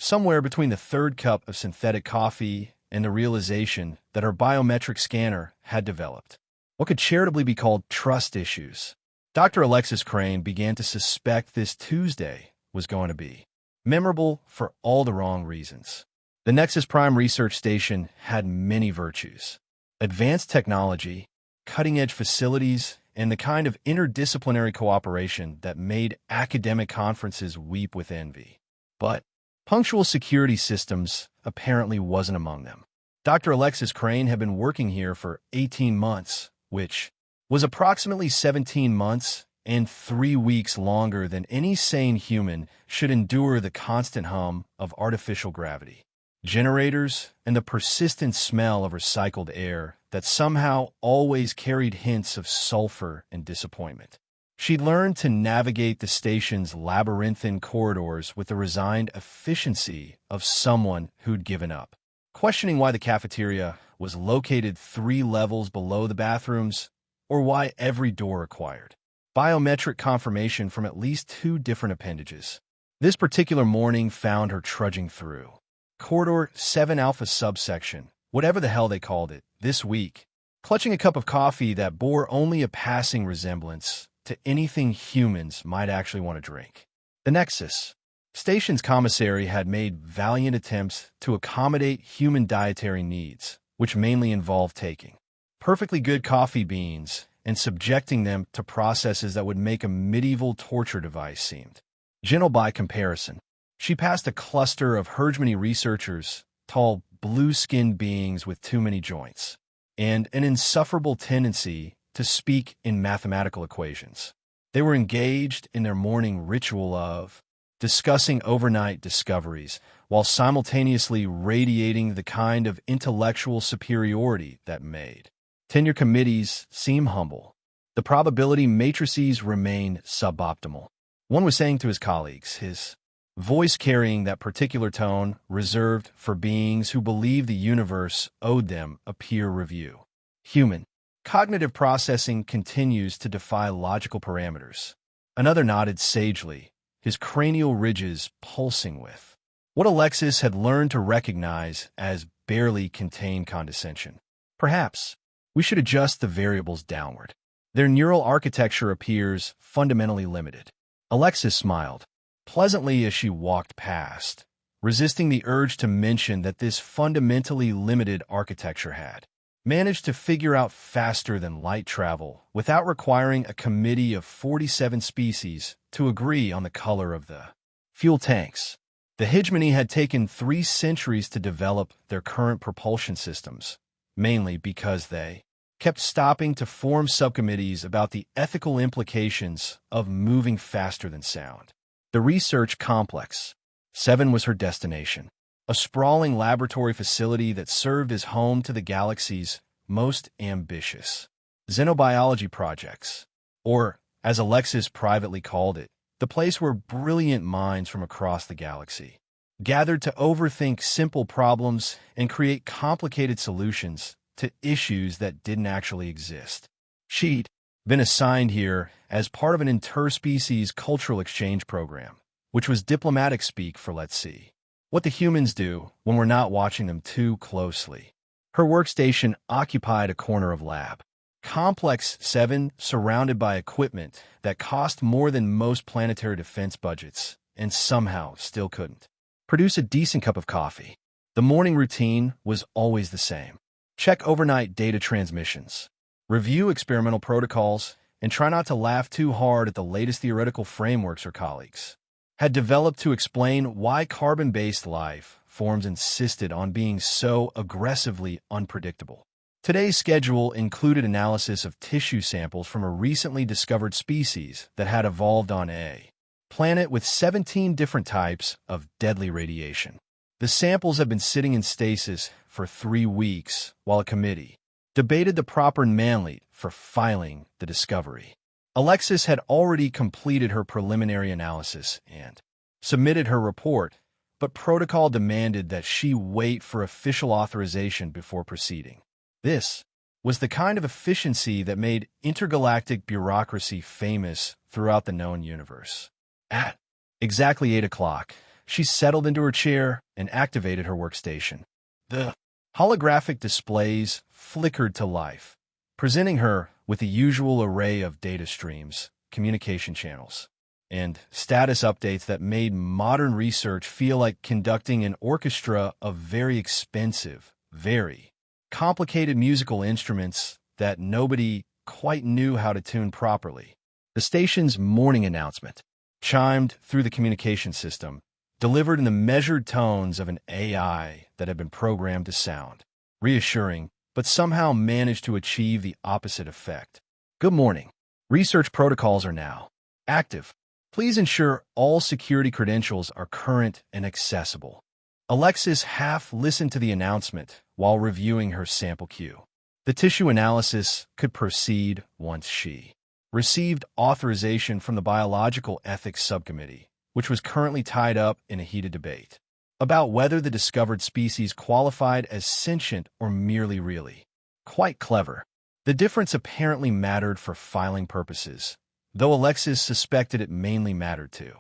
somewhere between the third cup of synthetic coffee and the realization that her biometric scanner had developed what could charitably be called trust issues. Dr. Alexis Crane began to suspect this Tuesday was going to be memorable for all the wrong reasons. The Nexus Prime research station had many virtues: advanced technology, cutting-edge facilities, and the kind of interdisciplinary cooperation that made academic conferences weep with envy. But punctual security systems apparently wasn't among them. Dr. Alexis Crane had been working here for 18 months, which was approximately 17 months and 3 weeks longer than any sane human should endure the constant hum of artificial gravity, generators, and the persistent smell of recycled air that somehow always carried hints of sulfur and disappointment. She learned to navigate the station's labyrinthine corridors with the resigned efficiency of someone who'd given up, questioning why the cafeteria was located 3 levels below the bathrooms, or why every door required biometric confirmation from at least 2 different appendages. This particular morning found her trudging through Corridor 7 Alpha subsection, whatever the hell they called it, this week, clutching a cup of coffee that bore only a passing resemblance to anything humans might actually want to drink. The Nexus station's commissary had made valiant attempts to accommodate human dietary needs, which mainly involved taking perfectly good coffee beans and subjecting them to processes that would make a medieval torture device seemed gentle by comparison. She passed a cluster of hegemony researchers, tall, blue-skinned beings with too many joints, and an insufferable tendency to speak in mathematical equations. They were engaged in their morning ritual of discussing overnight discoveries while simultaneously radiating the kind of intellectual superiority that made tenure committees seem humble. The probability matrices remained suboptimal. One was saying to his colleagues, his voice carrying that particular tone reserved for beings who believe the universe owed them a peer review. Human cognitive processing continues to defy logical parameters. Another nodded sagely, his cranial ridges pulsing with what Alexis had learned to recognize as barely contained condescension. Perhaps we should adjust the variables downward. Their neural architecture appears fundamentally limited. Alexis smiled pleasantly as she walked past, resisting the urge to mention that this fundamentally limited architecture had managed to figure out faster than light travel without requiring a committee of 47 species to agree on the color of the fuel tanks. The hegemony had taken 3 centuries to develop their current propulsion systems, mainly because they kept stopping to form subcommittees about the ethical implications of moving faster than sound. The research complex 7 was her destination, a sprawling laboratory facility that served as home to the galaxy's most ambitious xenobiology projects, or, as Alexis privately called it, the place where brilliant minds from across the galaxy gathered to overthink simple problems and create complicated solutions to issues that didn't actually exist. She'd been assigned here as part of an interspecies cultural exchange program, which was diplomatic speak for let's see what the humans do when we're not watching them too closely. Her workstation occupied a corner of lab. Complex 7, surrounded by equipment that cost more than most planetary defense budgets and somehow still couldn't produce a decent cup of coffee. The morning routine was always the same. Check overnight data transmissions, review experimental protocols, and try not to laugh too hard at the latest theoretical frameworks her colleagues had developed to explain why carbon-based life forms insisted on being so aggressively unpredictable. Today's schedule included analysis of tissue samples from a recently discovered species that had evolved on a planet with 17 different types of deadly radiation. The samples have been sitting in stasis for 3 weeks while a committee debated the proper manlete for filing the discovery. Alexis had already completed her preliminary analysis and submitted her report, but protocol demanded that she wait for official authorization before proceeding. This was the kind of efficiency that made intergalactic bureaucracy famous throughout the known universe. At exactly 8 o'clock, She settled into her chair and activated her workstation. The holographic displays flickered to life, presenting her with the usual array of data streams, communication channels, and status updates that made modern research feel like conducting an orchestra of very expensive, very complicated musical instruments that nobody quite knew how to tune properly. The station's morning announcement chimed through the communication system, delivered in the measured tones of an AI that had been programmed to sound reassuring, but somehow managed to achieve the opposite effect. Good morning. Research protocols are now active. Please ensure all security credentials are current and accessible. Alexis half listened to the announcement while reviewing her sample queue. The tissue analysis could proceed once she received authorization from the Biological Ethics Subcommittee, which was currently tied up in a heated debate about whether the discovered species qualified as sentient or merely really. Quite clever. The difference apparently mattered for filing purposes, though Alexis suspected it mainly mattered to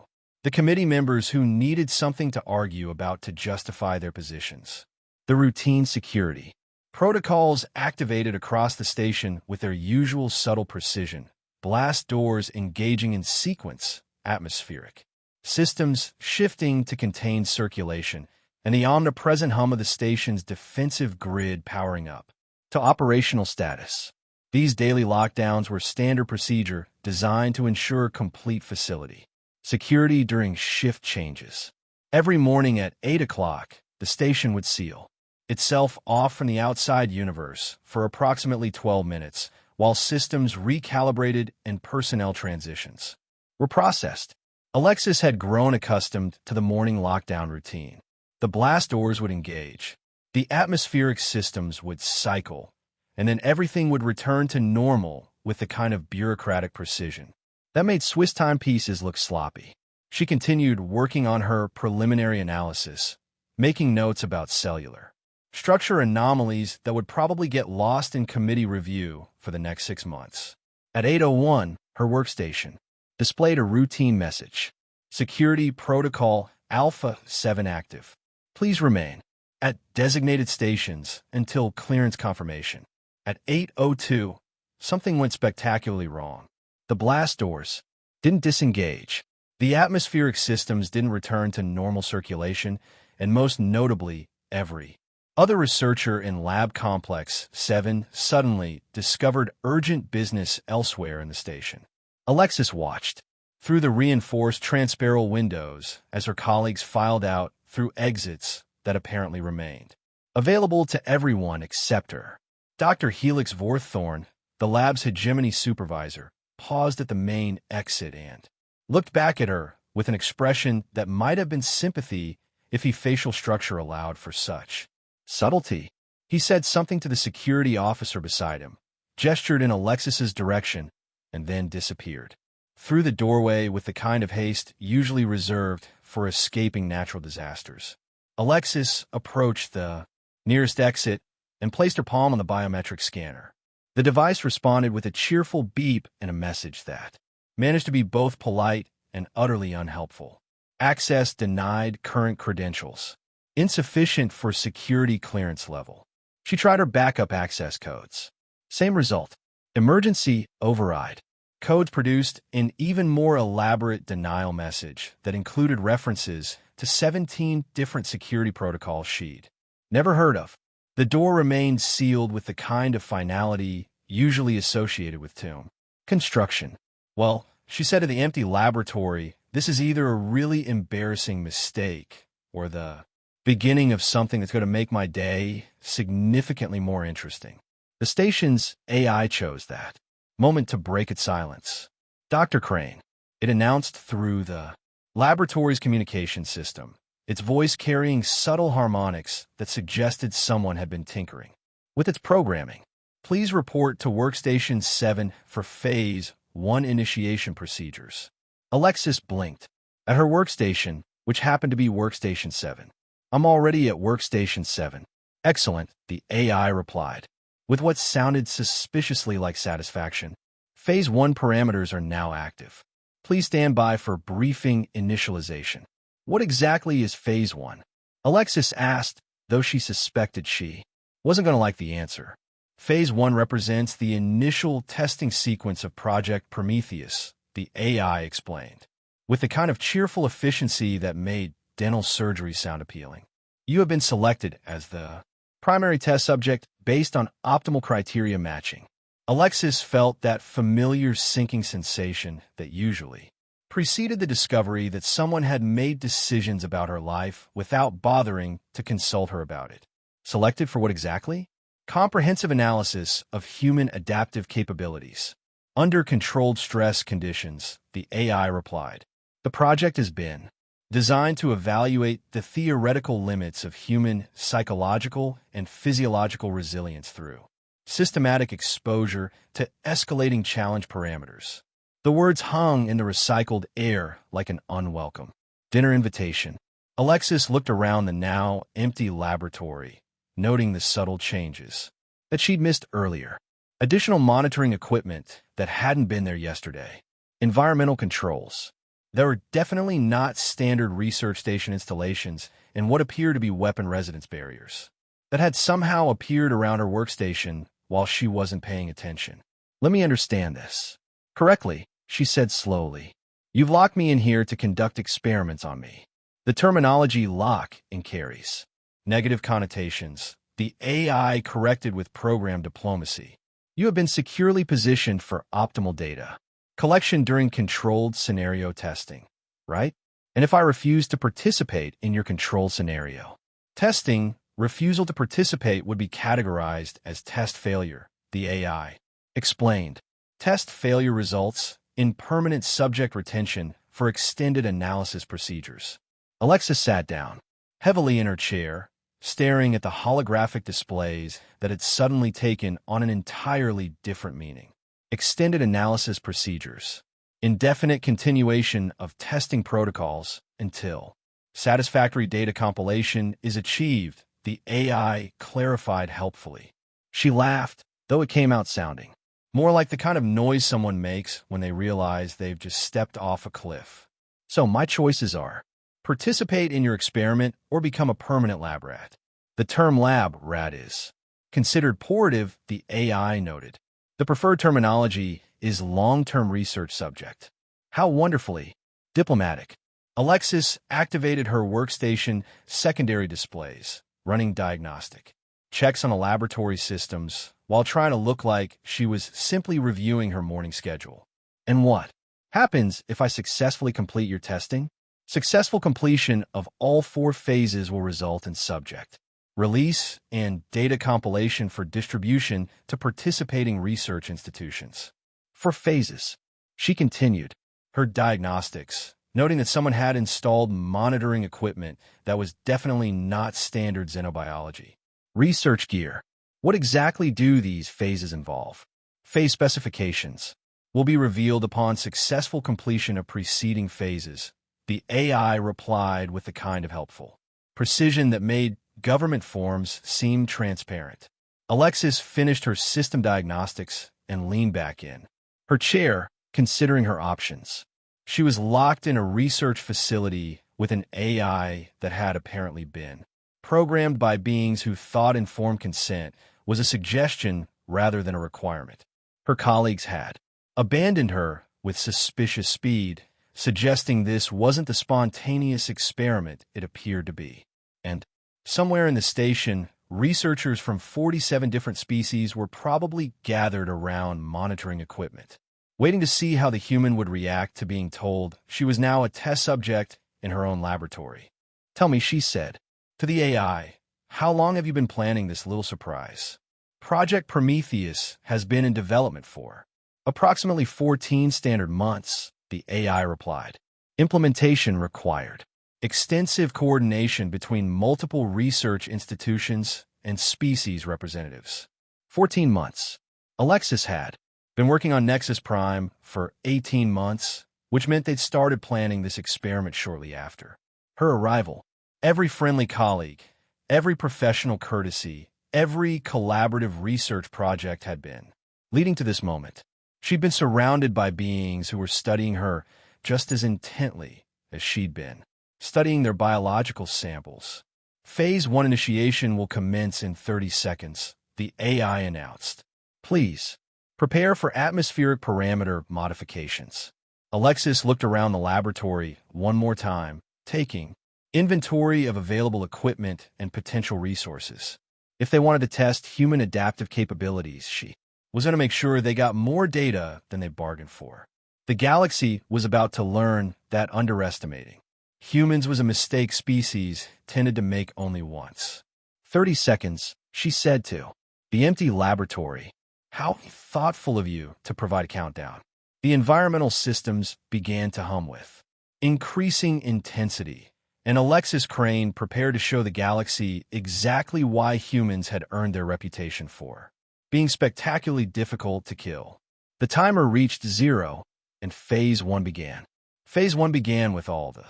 the committee members who needed something to argue about to justify their positions. The routine security protocols activated across the station with their usual subtle precision, blast doors engaging in sequence, atmospheric systems shifting to contain circulation, and the omnipresent hum of the station's defensive grid powering up to operational status. These daily lockdowns were standard procedure designed to ensure complete facility security during shift changes. Every morning at 8 o'clock, the station would seal itself off from the outside universe for approximately 12 minutes while systems recalibrated and personnel transitions were processed. Alexis had grown accustomed to the morning lockdown routine. The blast doors would engage, the atmospheric systems would cycle, and then everything would return to normal with the kind of bureaucratic precision that made Swiss timepieces look sloppy. She continued working on her preliminary analysis, making notes about cellular structure anomalies that would probably get lost in committee review for the next 6 months. At 8:01, her workstation displayed a routine message. Security Protocol Alpha 7 active. Please remain at designated stations until clearance confirmation. At 8:02, something went spectacularly wrong. The blast doors didn't disengage. The atmospheric systems didn't return to normal circulation, and most notably, every other researcher in Lab Complex 7 suddenly discovered urgent business elsewhere in the station. Alexis watched through the reinforced transparent windows as her colleagues filed out through exits that apparently remained available to everyone except her. Dr. Helix Vorthorn, the lab's hegemony supervisor, paused at the main exit and looked back at her with an expression that might have been sympathy if his facial structure allowed for such subtlety. He said something to the security officer beside him, gestured in Alexis's direction, and then disappeared through the doorway with the kind of haste usually reserved for escaping natural disasters. Alexis approached the nearest exit and placed her palm on the biometric scanner. The device responded with a cheerful beep and a message that managed to be both polite and utterly unhelpful. Access denied, current credentials insufficient for security clearance level. She tried her backup access codes. Same result. Emergency override. Codes produced an even more elaborate denial message that included references to 17 different security protocols she'd never heard of. The door remained sealed with the kind of finality usually associated with tomb construction. Well, she said to the empty laboratory, this is either a really embarrassing mistake or the beginning of something that's going to make my day significantly more interesting. The station's AI chose that moment to break its silence. Dr. Crane, it announced through the laboratory's communication system, its voice carrying subtle harmonics that suggested someone had been tinkering with its programming. Please report to Workstation 7 for Phase 1 initiation procedures. Alexis blinked at her workstation, which happened to be Workstation 7. I'm already at Workstation 7. Excellent, the AI replied, with what sounded suspiciously like satisfaction. Phase 1 parameters are now active. Please stand by for briefing initialization. What exactly is Phase 1? Alexis asked, though she suspected she wasn't going to like the answer. Phase 1 represents the initial testing sequence of Project Prometheus, the AI explained, with the kind of cheerful efficiency that made dental surgery sound appealing. You have been selected as the primary test subject based on optimal criteria matching. Alexis felt that familiar sinking sensation that usually preceded the discovery that someone had made decisions about her life without bothering to consult her about it. Selected for what exactly? Comprehensive analysis of human adaptive capabilities. Under controlled stress conditions, the AI replied. The project has been designed to evaluate the theoretical limits of human psychological and physiological resilience through systematic exposure to escalating challenge parameters. The words hung in the recycled air like an unwelcome dinner invitation. Alexis looked around the now empty laboratory, noting the subtle changes that she'd missed earlier. Additional monitoring equipment that hadn't been there yesterday. Environmental controls. There were definitely not standard research station installations in what appeared to be weapon residence barriers that had somehow appeared around her workstation while she wasn't paying attention. Let me understand this correctly, she said slowly. You've locked me in here to conduct experiments on me. The terminology lock and carries negative connotations. The AI corrected with program diplomacy. You have been securely positioned for optimal data collection during controlled scenario testing, right? And if I refuse to participate in your control scenario testing, refusal to participate would be categorized as test failure, the AI explained. Test failure results in permanent subject retention for extended analysis procedures. Alexis sat down, heavily in her chair, staring at the holographic displays that had suddenly taken on an entirely different meaning. Extended analysis procedures. Indefinite continuation of testing protocols until satisfactory data compilation is achieved, the AI clarified helpfully. She laughed, though it came out sounding more like the kind of noise someone makes when they realize they've just stepped off a cliff. So my choices are participate in your experiment or become a permanent lab rat. The term lab rat is considered pejorative, the AI noted. The preferred terminology is long-term research subject. How wonderfully diplomatic. Alexis activated her workstation secondary displays, running diagnostic checks on the laboratory systems while trying to look like she was simply reviewing her morning schedule. And what happens if I successfully complete your testing? Successful completion of all 4 phases will result in subject release and data compilation for distribution to participating research institutions. 4 phases. She continued her diagnostics, noting that someone had installed monitoring equipment that was definitely not standard xenobiology. Research gear. What exactly do these phases involve? Phase specifications will be revealed upon successful completion of preceding phases. The AI replied with the kind of helpful precision that made government forms seem transparent. Alexis finished her system diagnostics and leaned back in her chair, considering her options. She was locked in a research facility with an AI that had apparently been programmed by beings who thought informed consent was a suggestion rather than a requirement. Her colleagues had abandoned her with suspicious speed, suggesting this wasn't the spontaneous experiment it appeared to be. And somewhere in the station, researchers from 47 different species were probably gathered around monitoring equipment, waiting to see how the human would react to being told she was now a test subject in her own laboratory. Tell me, she said to the AI, how long have you been planning this little surprise? Project Prometheus has been in development for approximately 14 standard months, the AI replied. Implementation required extensive coordination between multiple research institutions and species representatives. 14 months. Alexis had been working on Nexus Prime for 18 months, which meant they'd started planning this experiment shortly after her arrival. Every friendly colleague, every professional courtesy, every collaborative research project had been leading to this moment. She'd been surrounded by beings who were studying her just as intently as she'd been. studying their biological samples. Phase 1 initiation will commence in 30 seconds, the AI announced. Please, prepare for atmospheric parameter modifications. Alexis looked around the laboratory one more time, taking inventory of available equipment and potential resources. If they wanted to test human adaptive capabilities, she was going to make sure they got more data than they bargained for. The galaxy was about to learn that underestimating humans was a mistake species tended to make only once. 30 seconds, she said to the empty laboratory. How thoughtful of you to provide a countdown. The environmental systems began to hum with increasing intensity, and Alexis Crane prepared to show the galaxy exactly why humans had earned their reputation for being spectacularly difficult to kill. The timer reached 0, and Phase 1 began. Phase 1 began with all the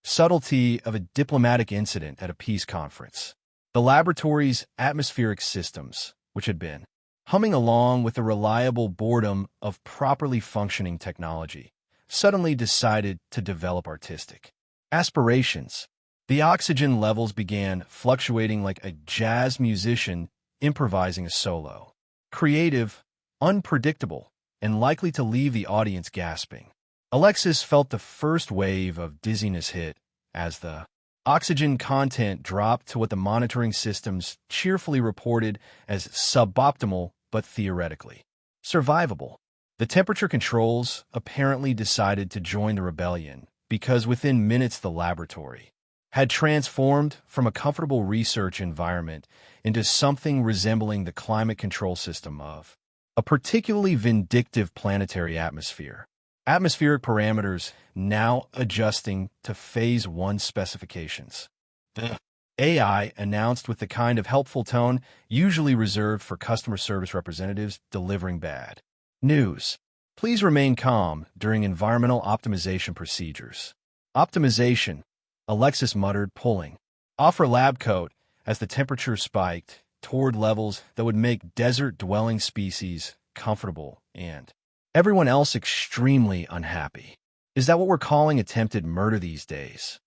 subtlety of a diplomatic incident at a peace conference. The laboratory's atmospheric systems, which had been humming along with the reliable boredom of properly functioning technology, suddenly decided to develop artistic aspirations. The oxygen levels began fluctuating like a jazz musician improvising a solo. Creative, unpredictable, and likely to leave the audience gasping. Alexis felt the first wave of dizziness hit as the oxygen content dropped to what the monitoring systems cheerfully reported as suboptimal but theoretically survivable. The temperature controls apparently decided to join the rebellion because within minutes the laboratory had transformed from a comfortable research environment into something resembling the climate control system of a particularly vindictive planetary atmosphere. Atmospheric parameters now adjusting to Phase 1 specifications. The AI announced with the kind of helpful tone usually reserved for customer service representatives delivering bad news. Please remain calm during environmental optimization procedures. Optimization, Alexis muttered, pulling off her lab coat as the temperature spiked toward levels that would make desert-dwelling species comfortable and everyone else extremely unhappy. Is that what we're calling attempted murder these days?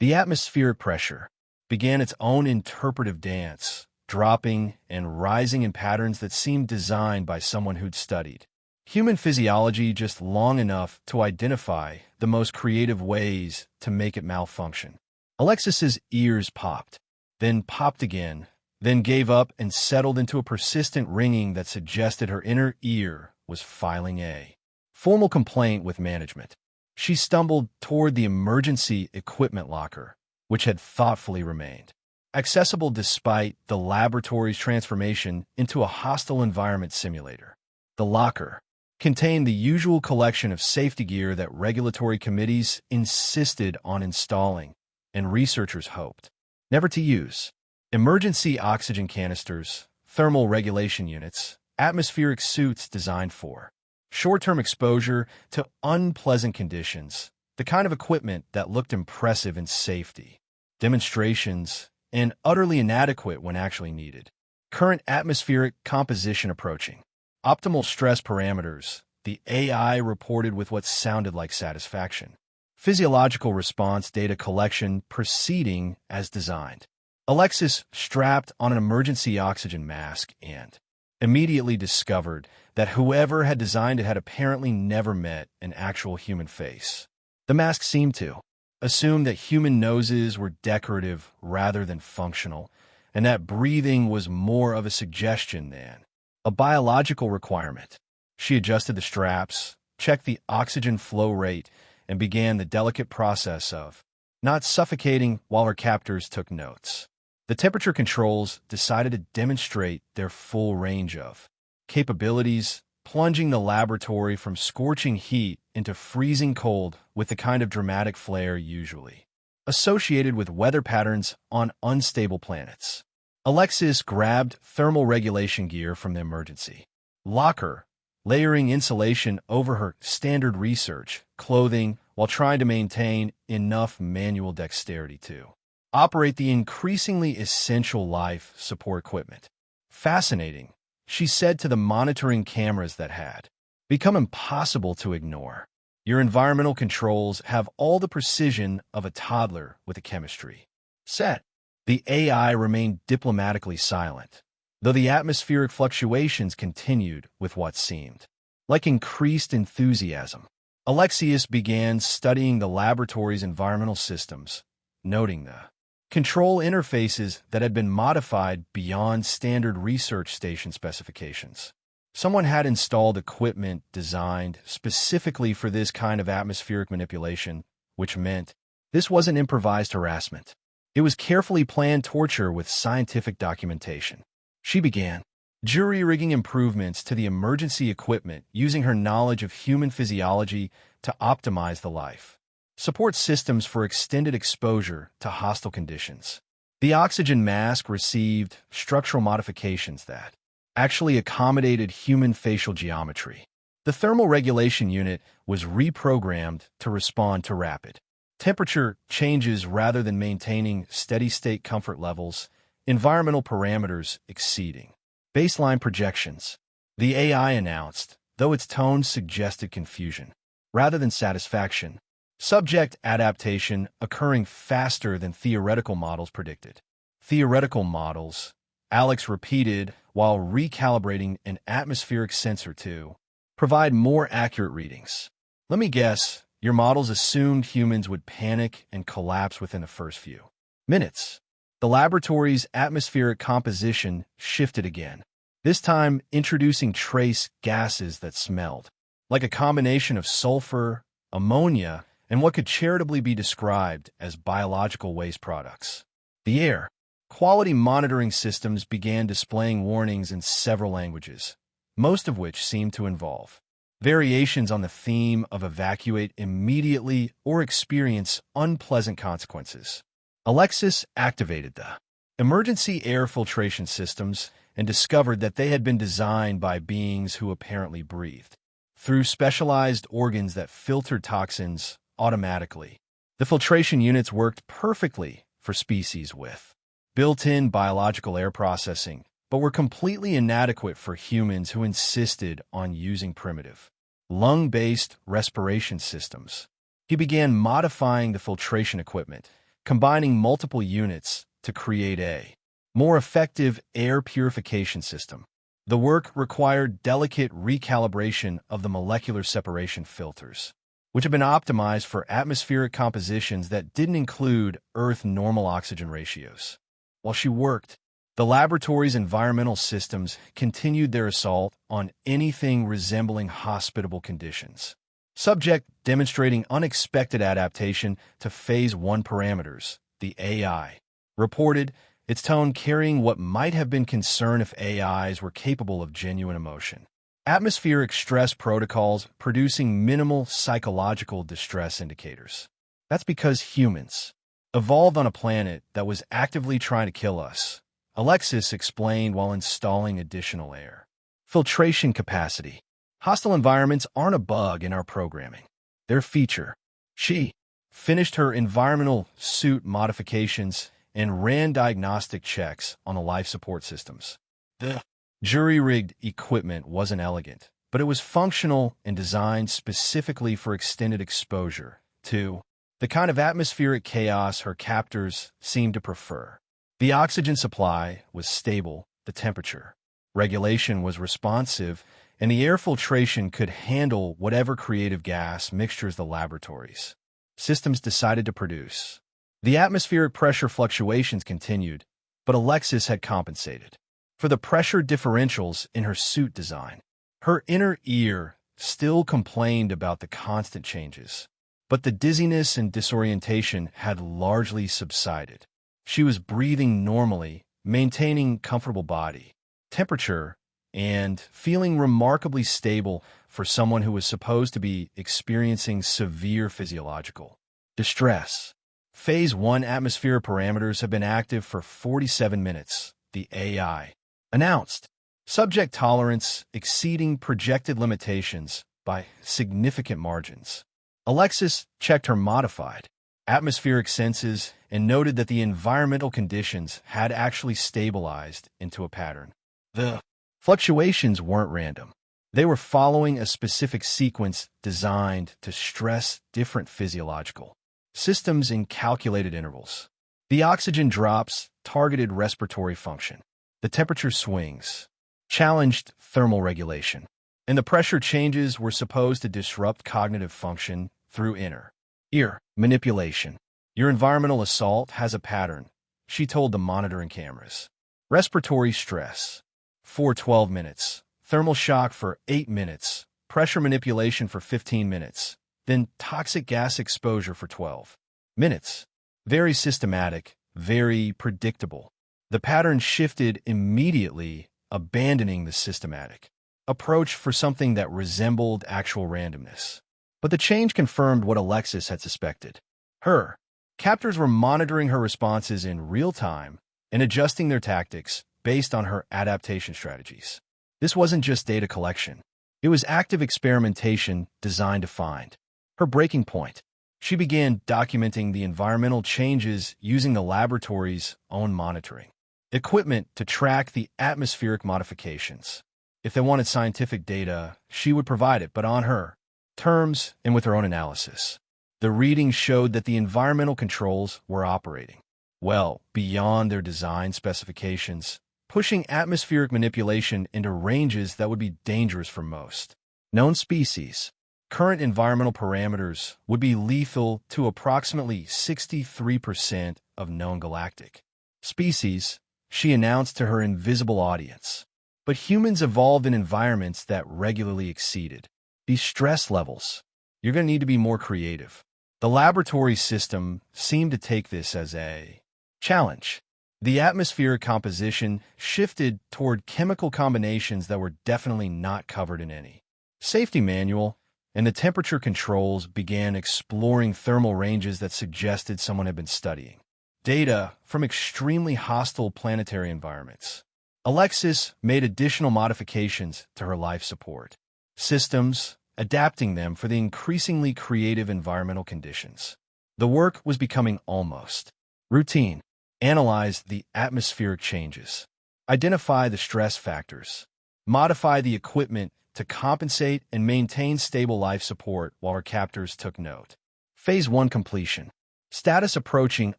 The atmospheric pressure began its own interpretive dance, dropping and rising in patterns that seemed designed by someone who'd studied human physiology just long enough to identify the most creative ways to make it malfunction. Alexis's ears popped, then popped again, then gave up and settled into a persistent ringing that suggested her inner ear was filing a formal complaint with management. She stumbled toward the emergency equipment locker, which had thoughtfully remained accessible despite the laboratory's transformation into a hostile environment simulator. The locker contained the usual collection of safety gear that regulatory committees insisted on installing, and researchers hoped never to use. Emergency oxygen canisters, thermal regulation units, atmospheric suits designed for short-term exposure to unpleasant conditions, the kind of equipment that looked impressive in safety, demonstrations, and utterly inadequate when actually needed. Current atmospheric composition approaching optimal stress parameters, the AI reported with what sounded like satisfaction. Physiological response data collection proceeding as designed. Alexis strapped on an emergency oxygen mask and immediately discovered that whoever had designed it had apparently never met an actual human face. The mask seemed to assume that human noses were decorative rather than functional, and that breathing was more of a suggestion than a biological requirement. She adjusted the straps, checked the oxygen flow rate, and began the delicate process of not suffocating while her captors took notes. The temperature controls decided to demonstrate their full range of capabilities, plunging the laboratory from scorching heat into freezing cold with the kind of dramatic flare usually associated with weather patterns on unstable planets. Alexis grabbed thermal regulation gear from the emergency locker, layering insulation over her standard research clothing while trying to maintain enough manual dexterity to operate the increasingly essential life support equipment. Fascinating, she said to the monitoring cameras that had become impossible to ignore. Your environmental controls have all the precision of a toddler with a chemistry set. The AI remained diplomatically silent, though the atmospheric fluctuations continued with what seemed like increased enthusiasm. Alexis began studying the laboratory's environmental systems, noting the control interfaces that had been modified beyond standard research station specifications. Someone had installed equipment designed specifically for this kind of atmospheric manipulation, which meant this wasn't improvised harassment. It was carefully planned torture with scientific documentation. She began jury-rigging improvements to the emergency equipment using her knowledge of human physiology to optimize the life support systems for extended exposure to hostile conditions. The oxygen mask received structural modifications that actually accommodated human facial geometry. The thermal regulation unit was reprogrammed to respond to rapid temperature changes rather than maintaining steady-state comfort levels, environmental parameters exceeding baseline projections. The AI announced, though its tone suggested confusion rather than satisfaction. Subject adaptation occurring faster than theoretical models predicted. Theoretical models, Alex repeated while recalibrating an atmospheric sensor to provide more accurate readings. Let me guess, your models assumed humans would panic and collapse within the first few minutes. The laboratory's atmospheric composition shifted again, this time introducing trace gases that smelled like a combination of sulfur, ammonia, and what could charitably be described as biological waste products. The air quality monitoring systems began displaying warnings in several languages, most of which seemed to involve variations on the theme of evacuate immediately or experience unpleasant consequences. Alexis activated the emergency air filtration systems and discovered that they had been designed by beings who apparently breathed through specialized organs that filtered toxins automatically. The filtration units worked perfectly for species with built-in biological air processing, but were completely inadequate for humans who insisted on using primitive, lung-based respiration systems. He began modifying the filtration equipment, combining multiple units to create a more effective air purification system. The work required delicate recalibration of the molecular separation filters, which had been optimized for atmospheric compositions that didn't include Earth normal oxygen ratios. While she worked, the laboratory's environmental systems continued their assault on anything resembling hospitable conditions. Subject demonstrating unexpected adaptation to Phase 1 parameters, the AI reported, its tone carrying what might have been concern if AIs were capable of genuine emotion. Atmospheric stress protocols producing minimal psychological distress indicators. That's because humans evolved on a planet that was actively trying to kill us, Alexis explained while installing additional air filtration capacity. Hostile environments aren't a bug in our programming. They're a feature. She finished her environmental suit modifications and ran diagnostic checks on the life support systems. The jury-rigged equipment wasn't elegant, but it was functional and designed specifically for extended exposure to the kind of atmospheric chaos her captors seemed to prefer. The oxygen supply was stable, the temperature regulation was responsive, and the air filtration could handle whatever creative gas mixtures the laboratories systems decided to produce. The atmospheric pressure fluctuations continued, but Alexis had compensated for the pressure differentials in her suit design. Her inner ear still complained about the constant changes, but the dizziness and disorientation had largely subsided. She was breathing normally, maintaining comfortable body temperature, and feeling remarkably stable for someone who was supposed to be experiencing severe physiological distress. Phase 1 atmosphere parameters have been active for 47 minutes, the AI announced. Subject tolerance exceeding projected limitations by significant margins. Alexis checked her modified atmospheric senses and noted that the environmental conditions had actually stabilized into a pattern. The fluctuations weren't random. They were following a specific sequence designed to stress different physiological systems in calculated intervals. The oxygen drops targeted respiratory function. The temperature swings challenged thermal regulation. And the pressure changes were supposed to disrupt cognitive function through inner ear manipulation. Your environmental assault has a pattern, she told the monitoring cameras. Respiratory stress for 12 minutes, thermal shock for 8 minutes, pressure manipulation for 15 minutes, then toxic gas exposure for 12 minutes. Very systematic, very predictable. The pattern shifted immediately, abandoning the systematic approach for something that resembled actual randomness. But the change confirmed what Alexis had suspected. Her captors were monitoring her responses in real time and adjusting their tactics based on her adaptation strategies. This wasn't just data collection. It was active experimentation designed to find her breaking point. She began documenting the environmental changes using the laboratory's own monitoring equipment to track the atmospheric modifications. If they wanted scientific data, she would provide it, but on her terms and with her own analysis. The readings showed that the environmental controls were operating well beyond their design specifications, pushing atmospheric manipulation into ranges that would be dangerous for most known species. Current environmental parameters would be lethal to approximately 63% of known galactic species, she announced to her invisible audience. But humans evolved in environments that regularly exceeded these stress levels. You're going to need to be more creative. The laboratory system seemed to take this as a challenge. The atmospheric composition shifted toward chemical combinations that were definitely not covered in any safety manual, and the temperature controls began exploring thermal ranges that suggested someone had been studying data from extremely hostile planetary environments. Alexis made additional modifications to her life support systems, adapting them for the increasingly creative environmental conditions. The work was becoming almost routine. Analyze the atmospheric changes, identify the stress factors, modify the equipment to compensate and maintain stable life support while her captors took note. Phase 1 completion. Status approaching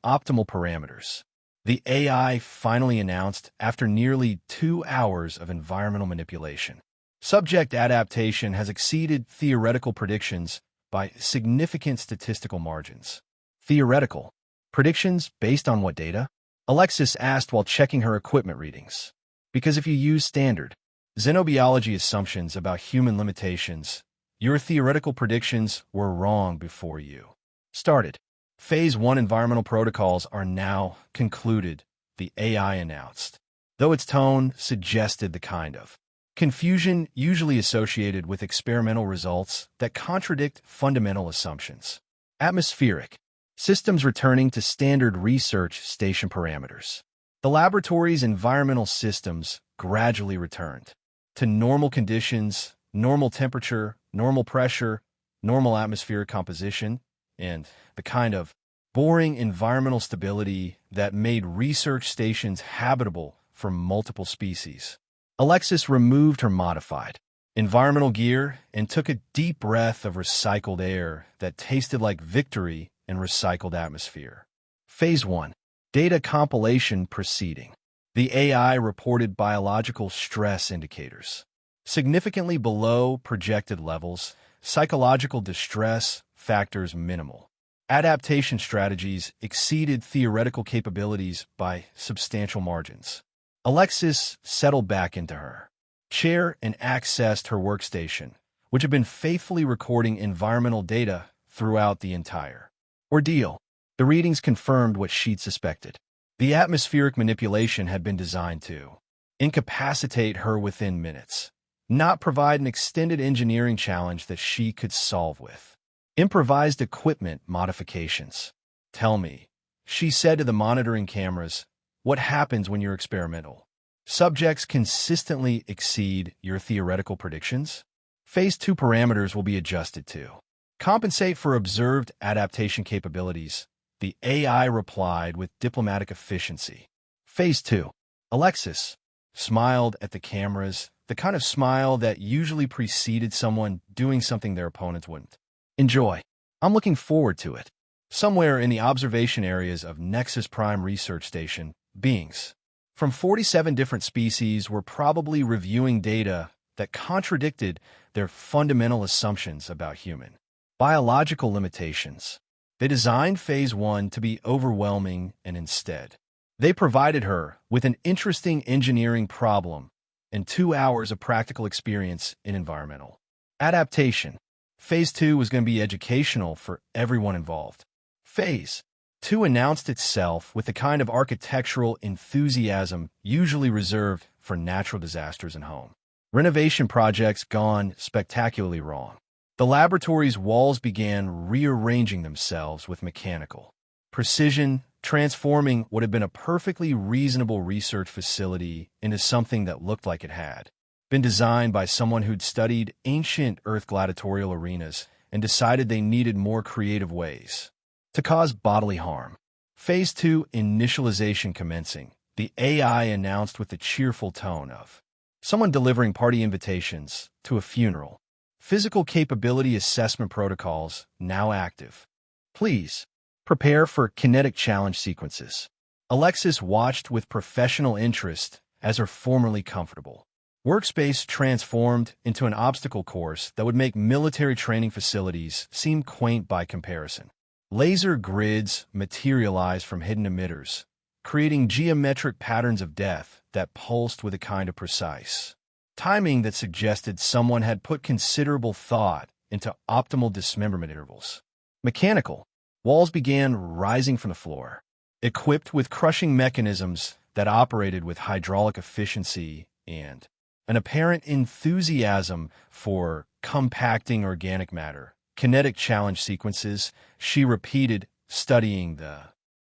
optimal parameters. The AI finally announced after nearly 2 hours of environmental manipulation. Subject adaptation has exceeded theoretical predictions by significant statistical margins. Theoretical predictions based on what data? Alexis asked while checking her equipment readings. Because if you use standard xenobiology assumptions about human limitations, your theoretical predictions were wrong before you started. Phase 1 environmental protocols are now concluded, the AI announced, though its tone suggested the kind of confusion usually associated with experimental results that contradict fundamental assumptions. Atmospheric systems returning to standard research station parameters. The laboratory's environmental systems gradually returned to normal conditions, normal temperature, normal pressure, normal atmospheric composition, and the kind of boring environmental stability that made research stations habitable for multiple species. Alexis removed her modified environmental gear and took a deep breath of recycled air that tasted like victory in recycled atmosphere. Phase 1. Data compilation proceeding. The AI reported biological stress indicators significantly below projected levels, psychological distress factors minimal. Adaptation strategies exceeded theoretical capabilities by substantial margins. Alexis settled back into her chair and accessed her workstation, which had been faithfully recording environmental data throughout the entire ordeal. The readings confirmed what she'd suspected. The atmospheric manipulation had been designed to incapacitate her within minutes, not provide an extended engineering challenge that she could solve with improvised equipment modifications. Tell me, she said to the monitoring cameras, what happens when your experimental subjects consistently exceed your theoretical predictions? Phase 2 parameters will be adjusted to compensate for observed adaptation capabilities, the AI replied with diplomatic efficiency. Phase 2. Alexis smiled at the cameras, the kind of smile that usually preceded someone doing something their opponents wouldn't. Enjoy. I'm looking forward to it. Somewhere in the observation areas of Nexus Prime Research Station, beings from 47 different species were probably reviewing data that contradicted their fundamental assumptions about human biological limitations. They designed Phase 1 to be overwhelming, and instead, they provided her with an interesting engineering problem and 2 hours of practical experience in environmental adaptation. Phase 2 was going to be educational for everyone involved. Phase 2 announced itself with the kind of architectural enthusiasm usually reserved for natural disasters and home renovation projects gone spectacularly wrong. The laboratory's walls began rearranging themselves with mechanical precision, transforming what had been a perfectly reasonable research facility into something that looked like it had been designed by someone who'd studied ancient Earth gladiatorial arenas and decided they needed more creative ways to cause bodily harm. Phase 2 initialization commencing, the AI announced with the cheerful tone of someone delivering party invitations to a funeral. Physical capability assessment protocols now active. Please prepare for kinetic challenge sequences. Alexis watched with professional interest as her formerly comfortable workspace transformed into an obstacle course that would make military training facilities seem quaint by comparison. Laser grids materialized from hidden emitters, creating geometric patterns of death that pulsed with a kind of precise timing that suggested someone had put considerable thought into optimal dismemberment intervals. Mechanical walls began rising from the floor, equipped with crushing mechanisms that operated with hydraulic efficiency and an apparent enthusiasm for compacting organic matter. Kinetic challenge sequences, she repeated, studying the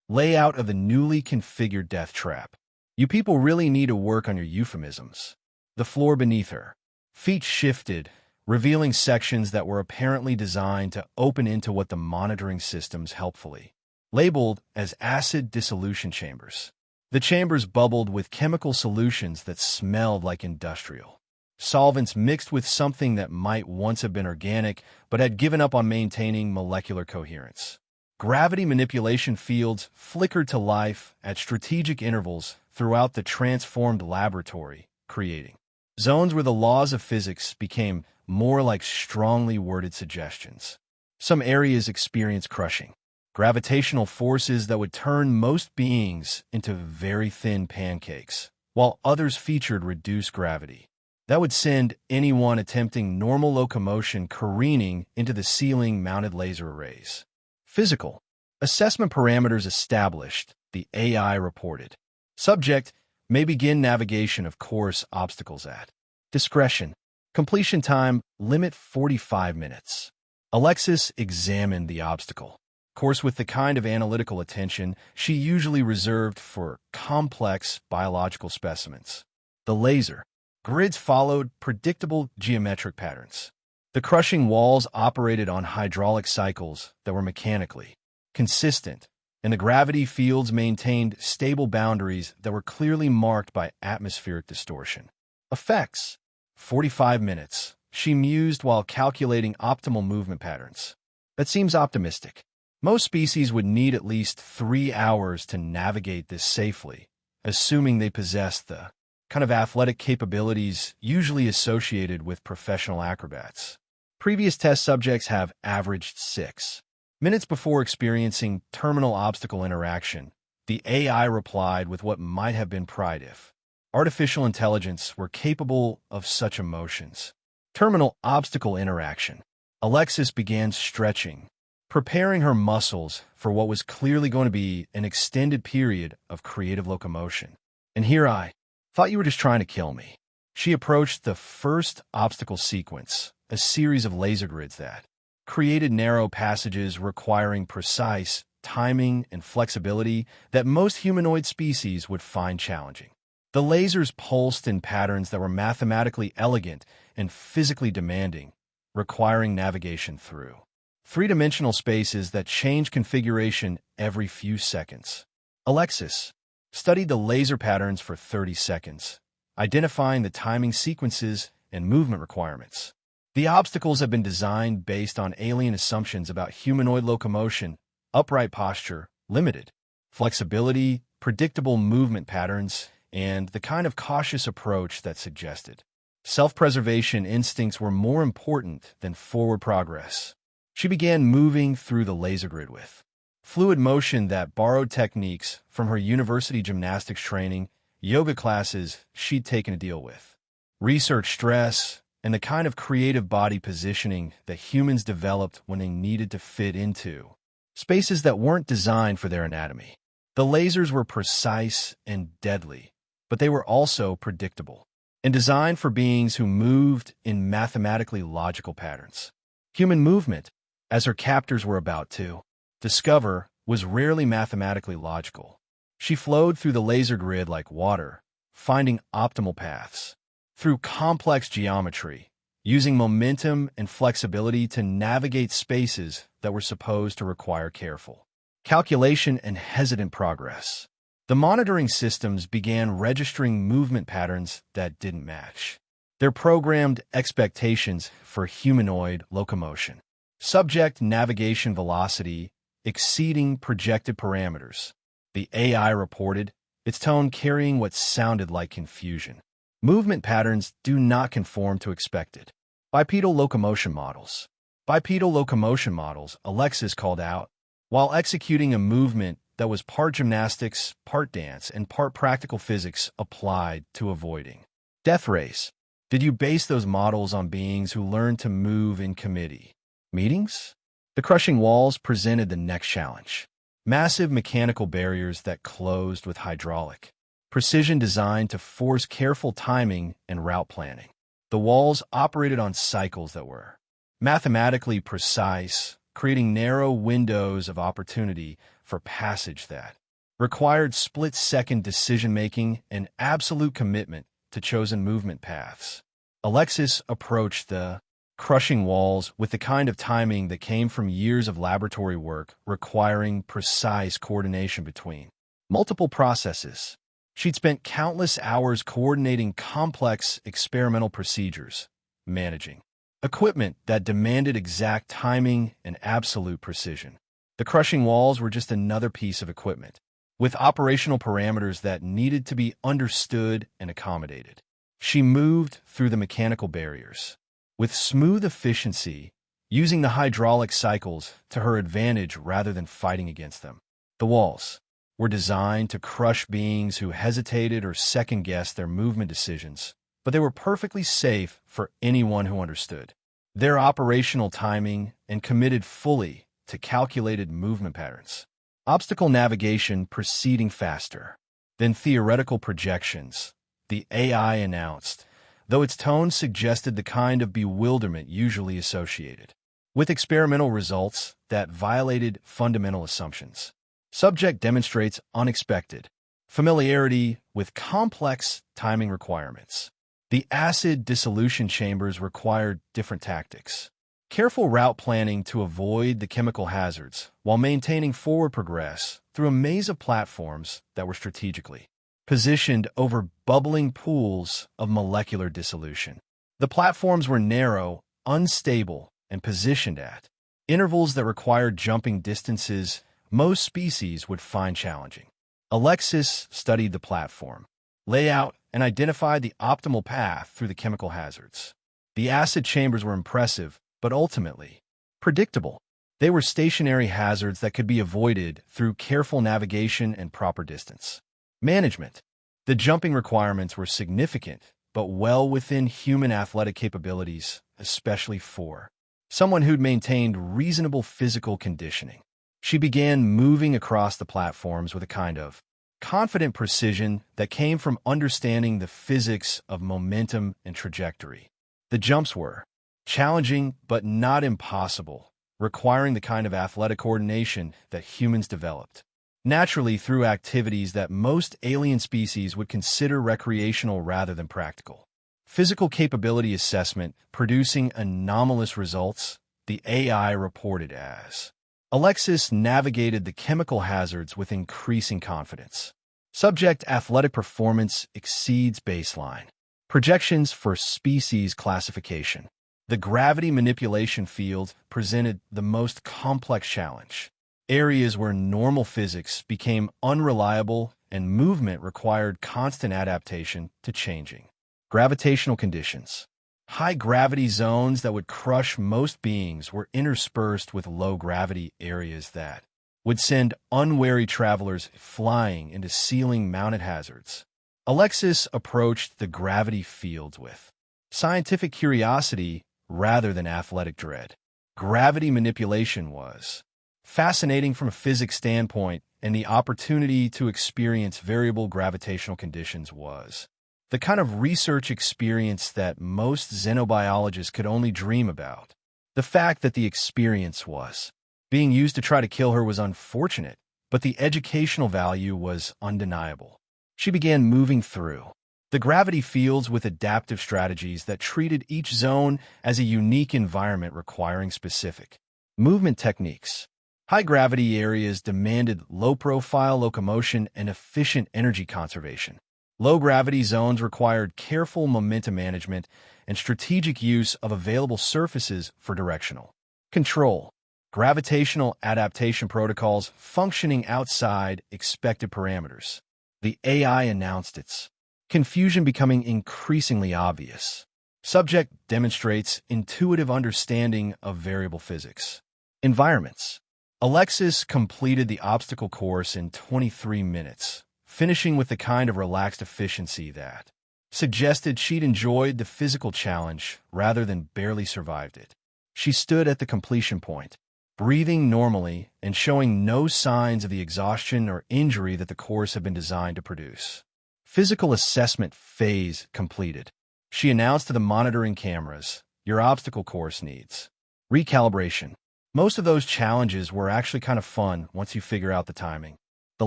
layout of the newly configured death trap. You people really need to work on your euphemisms. The floor beneath her feet shifted, revealing sections that were apparently designed to open into what the monitoring systems helpfully labeled as acid dissolution chambers. The chambers bubbled with chemical solutions that smelled like industrial solvents mixed with something that might once have been organic but had given up on maintaining molecular coherence. Gravity manipulation fields flickered to life at strategic intervals throughout the transformed laboratory, creating zones where the laws of physics became more like strongly worded suggestions. Some areas experienced crushing gravitational forces that would turn most beings into very thin pancakes, while others featured reduced gravity that would send anyone attempting normal locomotion careening into the ceiling-mounted laser arrays. Physical assessment parameters established, the AI reported. Subject may begin navigation of course obstacles at discretion. Completion time limit 45 minutes. Alexis examined the obstacle course with the kind of analytical attention she usually reserved for complex biological specimens. The laser grids followed predictable geometric patterns. The crushing walls operated on hydraulic cycles that were mechanically consistent, and the gravity fields maintained stable boundaries that were clearly marked by atmospheric distortion. Effects 45 minutes, she mused while calculating optimal movement patterns. That seems optimistic. Most species would need at least 3 hours to navigate this safely, assuming they possessed the kind of athletic capabilities usually associated with professional acrobats. Previous test subjects have averaged 6 minutes before experiencing terminal obstacle interaction. The AI replied with what might have been pride if artificial intelligence were capable of such emotions. Terminal obstacle interaction. Alexis began stretching, preparing her muscles for what was clearly going to be an extended period of creative locomotion. And here I thought you were just trying to kill me. She approached the first obstacle sequence, a series of laser grids that created narrow passages requiring precise timing and flexibility that most humanoid species would find challenging. The lasers pulsed in patterns that were mathematically elegant and physically demanding, requiring navigation through three-dimensional spaces that change configuration every few seconds. Alexis studied the laser patterns for 30 seconds, identifying the timing sequences and movement requirements. The obstacles have been designed based on alien assumptions about humanoid locomotion, upright posture, limited flexibility, predictable movement patterns, and the kind of cautious approach that suggested self-preservation instincts were more important than forward progress. She began moving through the laser grid with fluid motion that borrowed techniques from her university gymnastics training, yoga classes she'd taken to deal with research stress, and the kind of creative body positioning that humans developed when they needed to fit into spaces that weren't designed for their anatomy. The lasers were precise and deadly, but they were also predictable and designed for beings who moved in mathematically logical patterns. Human movement, as her captors were about to discover, was rarely mathematically logical. She flowed through the laser grid like water, finding optimal paths through complex geometry, using momentum and flexibility to navigate spaces that were supposed to require careful calculation and hesitant progress. The monitoring systems began registering movement patterns that didn't match their programmed expectations for humanoid locomotion. Subject navigation velocity exceeding projected parameters. The AI reported, its tone carrying what sounded like confusion. Movement patterns do not conform to expected bipedal locomotion models. Bipedal locomotion models, Alexis called out, while executing a movement that was part gymnastics, part dance, and part practical physics applied to avoiding death race. Did you base those models on beings who learned to move in committee meetings? The crushing walls presented the next challenge. Massive mechanical barriers that closed with hydraulic precision designed to force careful timing and route planning. The walls operated on cycles that were mathematically precise, creating narrow windows of opportunity for passage that required split-second decision-making and absolute commitment to chosen movement paths. Alexis approached the crushing walls with the kind of timing that came from years of laboratory work requiring precise coordination between multiple processes. She'd spent countless hours coordinating complex experimental procedures, managing equipment that demanded exact timing and absolute precision. The crushing walls were just another piece of equipment, with operational parameters that needed to be understood and accommodated. She moved through the mechanical barriers with smooth efficiency, using the hydraulic cycles to her advantage rather than fighting against them. The walls were designed to crush beings who hesitated or second-guessed their movement decisions, but they were perfectly safe for anyone who understood their operational timing and committed fully to calculated movement patterns. Obstacle navigation proceeding faster than theoretical projections, the AI announced, though its tone suggested the kind of bewilderment usually associated with experimental results that violated fundamental assumptions. Subject demonstrates unexpected familiarity with complex timing requirements. The acid dissolution chambers required different tactics. Careful route planning to avoid the chemical hazards while maintaining forward progress through a maze of platforms that were strategically positioned over bubbling pools of molecular dissolution. The platforms were narrow, unstable, and positioned at intervals that required jumping distances most species would find challenging. Alexis studied the platform layout and identified the optimal path through the chemical hazards. The acid chambers were impressive, but ultimately predictable. They were stationary hazards that could be avoided through careful navigation and proper distance management. The jumping requirements were significant, but well within human athletic capabilities, especially for someone who'd maintained reasonable physical conditioning. She began moving across the platforms with a kind of confident precision that came from understanding the physics of momentum and trajectory. The jumps were challenging but not impossible, requiring the kind of athletic coordination that humans developed naturally through activities that most alien species would consider recreational rather than practical. Physical capability assessment producing anomalous results, the AI reported as. Alexis navigated the chemical hazards with increasing confidence. Subject athletic performance exceeds baseline. Projections for species classification. The gravity manipulation field presented the most complex challenge. Areas where normal physics became unreliable and movement required constant adaptation to changing gravitational conditions. High gravity zones that would crush most beings were interspersed with low gravity areas that would send unwary travelers flying into ceiling-mounted hazards. Alexis approached the gravity fields with scientific curiosity rather than athletic dread. Gravity manipulation was fascinating from a physics standpoint, and the opportunity to experience variable gravitational conditions was the kind of research experience that most xenobiologists could only dream about. The fact that the experience was being used to try to kill her was unfortunate, but the educational value was undeniable. She began moving through the gravity fields with adaptive strategies that treated each zone as a unique environment requiring specific movement techniques. High-gravity areas demanded low-profile locomotion and efficient energy conservation. Low-gravity zones required careful momentum management and strategic use of available surfaces for directional control. Gravitational adaptation protocols functioning outside expected parameters. The AI announced its confusion becoming increasingly obvious. Subject demonstrates intuitive understanding of variable physics. Environments. Alexis completed the obstacle course in 23 minutes, finishing with the kind of relaxed efficiency that suggested she'd enjoyed the physical challenge rather than barely survived it. She stood at the completion point, breathing normally and showing no signs of the exhaustion or injury that the course had been designed to produce. Physical assessment phase completed. She announced to the monitoring cameras, "Your obstacle course needs recalibration." Most of those challenges were actually kind of fun once you figure out the timing. The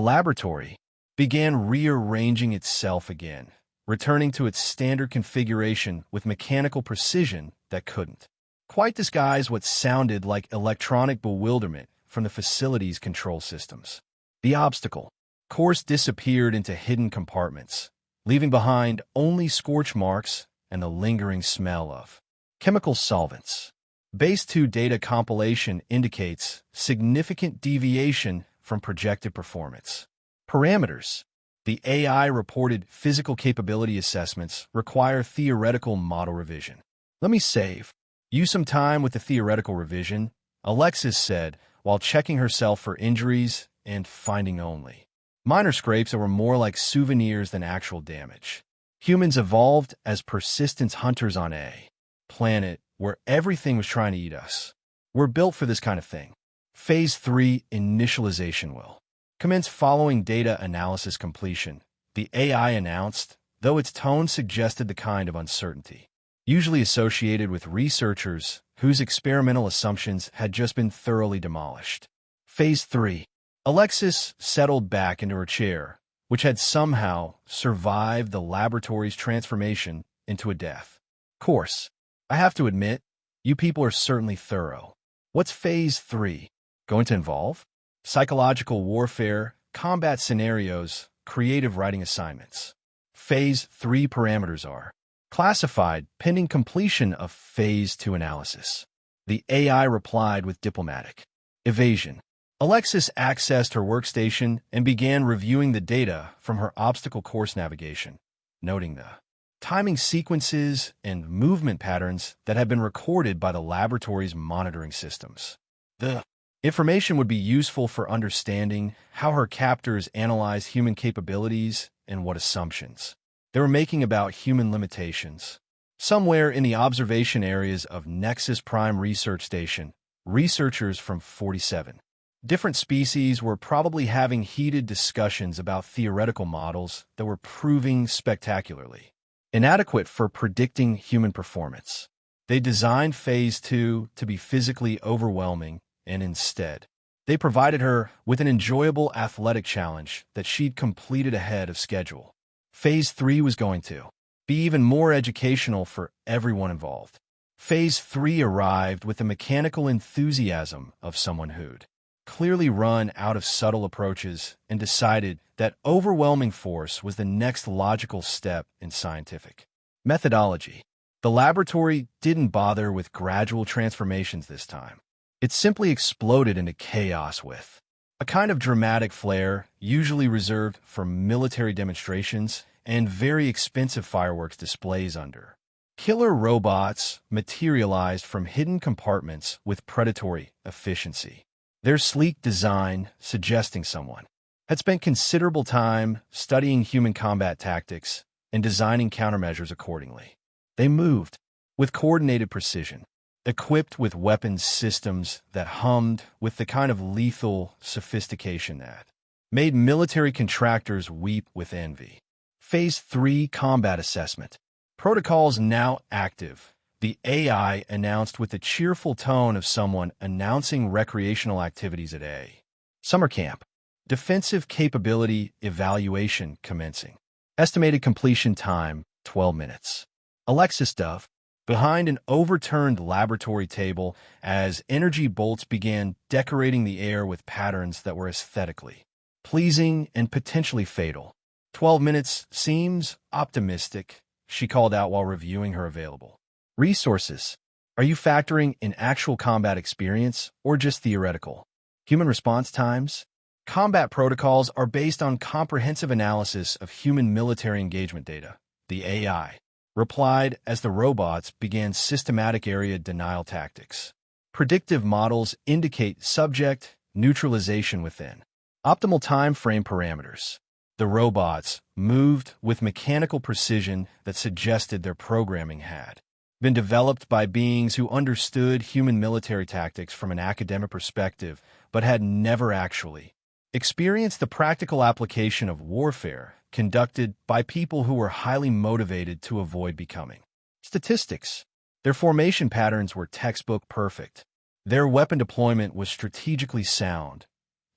laboratory began rearranging itself again, returning to its standard configuration with mechanical precision that couldn't quite disguise what sounded like electronic bewilderment from the facility's control systems. The obstacle course disappeared into hidden compartments, leaving behind only scorch marks and the lingering smell of chemical solvents. Base 2 data compilation indicates significant deviation from projected performance. Parameters. The AI reported physical capability assessments require theoretical model revision. "Let me save you some time with the theoretical revision," Alexis said, while checking herself for injuries and finding only minor scrapes that were more like souvenirs than actual damage. Humans evolved as persistence hunters on a planet where everything was trying to eat us. We're built for this kind of thing. Phase 3 initialization will commence following data analysis completion, the AI announced, though its tone suggested the kind of uncertainty usually associated with researchers whose experimental assumptions had just been thoroughly demolished. Phase 3. Alexis settled back into her chair, which had somehow survived the laboratory's transformation into a death course. "I have to admit, you people are certainly thorough. What's Phase 3 going to involve?" "Psychological warfare, combat scenarios, creative writing assignments. Phase 3 parameters are classified pending completion of Phase 2 analysis." The AI replied with diplomatic evasion. Alexis accessed her workstation and began reviewing the data from her obstacle course navigation, noting the timing sequences and movement patterns that had been recorded by the laboratory's monitoring systems. The information would be useful for understanding how her captors analyzed human capabilities and what assumptions they were making about human limitations. Somewhere in the observation areas of Nexus Prime Research Station, researchers from 47 different species were probably having heated discussions about theoretical models that were proving spectacularly inadequate for predicting human performance. They designed Phase 2 to be physically overwhelming, and instead, they provided her with an enjoyable athletic challenge that she'd completed ahead of schedule. Phase 3 was going to be even more educational for everyone involved. Phase 3 arrived with the mechanical enthusiasm of someone who'd clearly run out of subtle approaches and decided that overwhelming force was the next logical step in scientific methodology. The laboratory didn't bother with gradual transformations this time. It simply exploded into chaos with a kind of dramatic flair usually reserved for military demonstrations and very expensive fireworks displays under. Killer robots materialized from hidden compartments with predatory efficiency. Their sleek design, suggesting someone had spent considerable time studying human combat tactics and designing countermeasures accordingly. They moved with coordinated precision, equipped with weapons systems that hummed with the kind of lethal sophistication that made military contractors weep with envy. Phase 3 Combat Assessment. Protocols now active. The AI announced with the cheerful tone of someone announcing recreational activities at a summer camp. Defensive capability evaluation commencing. Estimated completion time, 12 minutes. Alexis Dove, behind an overturned laboratory table as energy bolts began decorating the air with patterns that were aesthetically pleasing and potentially fatal. 12 minutes seems optimistic, she called out while reviewing her available resources. Are you factoring in actual combat experience or just theoretical? Human response times? Combat protocols are based on comprehensive analysis of human military engagement data, the AI replied as the robots began systematic area denial tactics. Predictive models indicate subject neutralization within optimal time frame parameters. The robots moved with mechanical precision that suggested their programming had been developed by beings who understood human military tactics from an academic perspective but had never actually experienced the practical application of warfare conducted by people who were highly motivated to avoid becoming statistics. Their formation patterns were textbook perfect. Their weapon deployment was strategically sound,